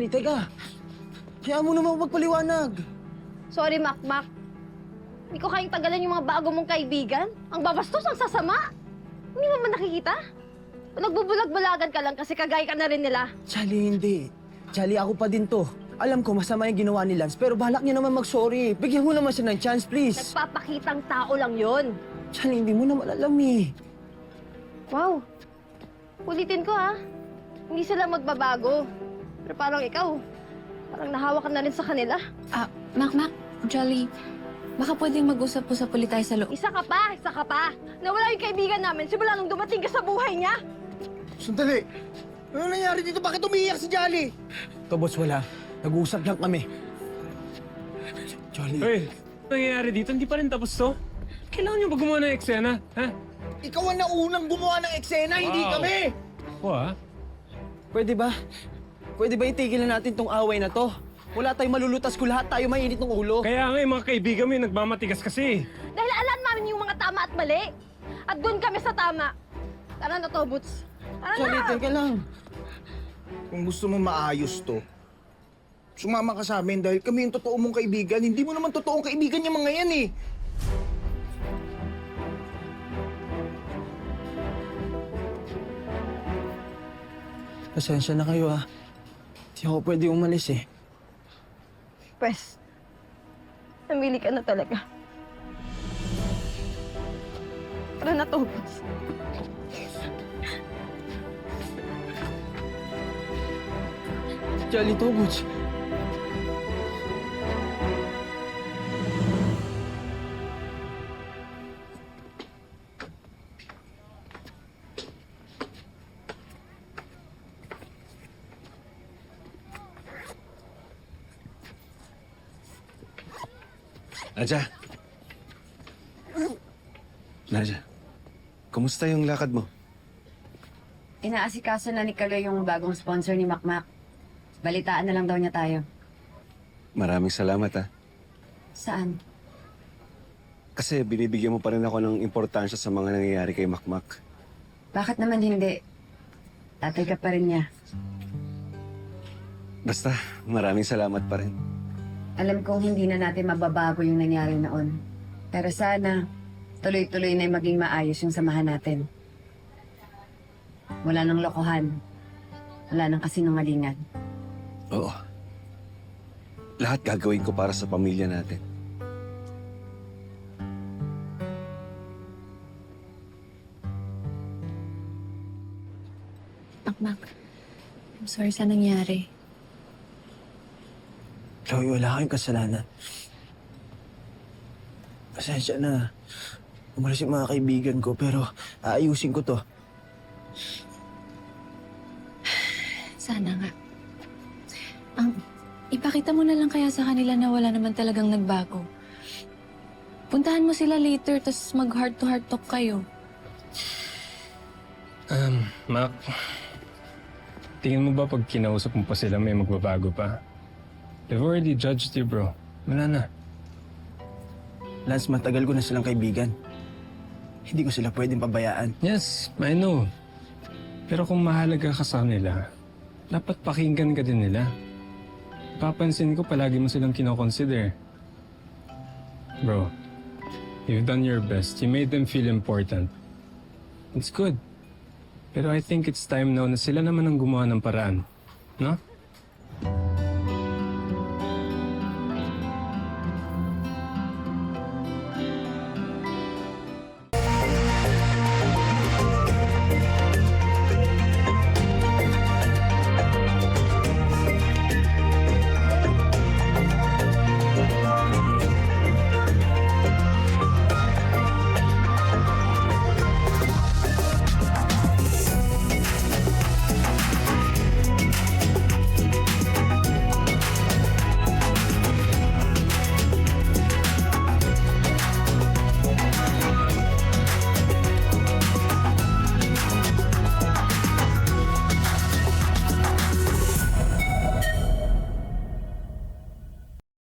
Jolly, teka. Kaya mo naman magpaliwanag. Sorry, Makmak. Hindi ko kayang tagalan yung mga bago mong kaibigan. Ang babastos, ang sasama. Hindi mo man nakikita? Nagbubulag-bulagan ka lang kasi kagaya ka na rin nila. Jolly, hindi. Jolly, ako pa din to. Alam ko masama yung ginawa ni Lance, pero balak niya naman mag-sorry. Bigyan mo naman siya ng chance, please. Nagpapakitang tao lang yon. Jolly, hindi mo naman alam eh. Wow. Ulitin ko ha. Hindi sila magbabago. Pero parang ikaw, parang nahawa ka na rin sa kanila. Makmak, Jolly, baka pwedeng mag-usap-usap ulit tayo sa loob. Isa ka pa. Nawala yung kaibigan namin simula nung dumating ka sa buhay niya. Sandali! Ano nangyari dito? Bakit umiiyak si Jolly? Ito, boss, wala. Nag-uusap lang kami. Jolly. Hoy, ano nangyayari dito? Hindi pa rin tapos to. Kailangan nyo ba gumawa ng eksena, ha? Ikaw ang naunang gumawa ng eksena, hindi Wow. kami! Pwede ba? Pwede ba itigil na natin tong away na to? Wala tayong malulutas ko lahat tayo mainit ng ulo. Kaya nga yung mga kaibigan mo yung nagmamatigas kasi. Dahil alam namin yung mga tama at mali. At doon kami sa tama. Tara na to, Boots. Tara Jolly, na! teka lang. Kung gusto mo maayos to, sumama ka sa amin dahil kami yung totoo mong kaibigan. Hindi mo naman totoong kaibigan yung mga yan eh. Pasensya na kayo ah. Hindi ako pwede umalis eh. Pwes, namili ka na talaga. Tara na to, Boots. Jolly, to, Butch. Nadja. Nadja, kumusta yung lakad mo? Inaasikaso na ni Kaloy yung bagong sponsor ni Makmak. Balitaan na lang daw niya tayo. Maraming salamat ha. Saan? Kasi binibigyan mo pa rin ako ng importansya sa mga nangyayari kay Makmak. Bakit naman hindi? Tatay ka pa rin niya. Basta, maraming salamat pa rin. Alam kong hindi na natin mababago yung nangyari noon. Pero sana, tuloy-tuloy na maging maayos yung samahan natin. Wala nang lokohan. Wala nang kasinungalingan. Oo. Lahat gagawin ko para sa pamilya natin. Makmak, I'm sorry sa nangyari. Chloe, wala kayong kasalanan. Pasensya na. Umalis yung mga kaibigan ko, pero aayusin ko to. Sana nga. Ipakita mo na lang kaya sa kanila na wala naman talagang nagbago. Puntahan mo sila later, tapos mag-heart-to-heart talk kayo. Mac, tingin mo ba pag kinausap mo pa sila may magbabago pa? They've already judged you, bro. Wala na. Lance, matagal ko na silang kaibigan. Hindi ko sila pwedeng pabayaan. Yes, I know. Pero kung mahalaga ka sa kanila, dapat pakinggan ka din nila. Papansin ko palagi mo silang kinoconsider. Bro, you've done your best. You made them feel important. It's good. Pero I think it's time now na sila naman ang gumawa ng paraan. No?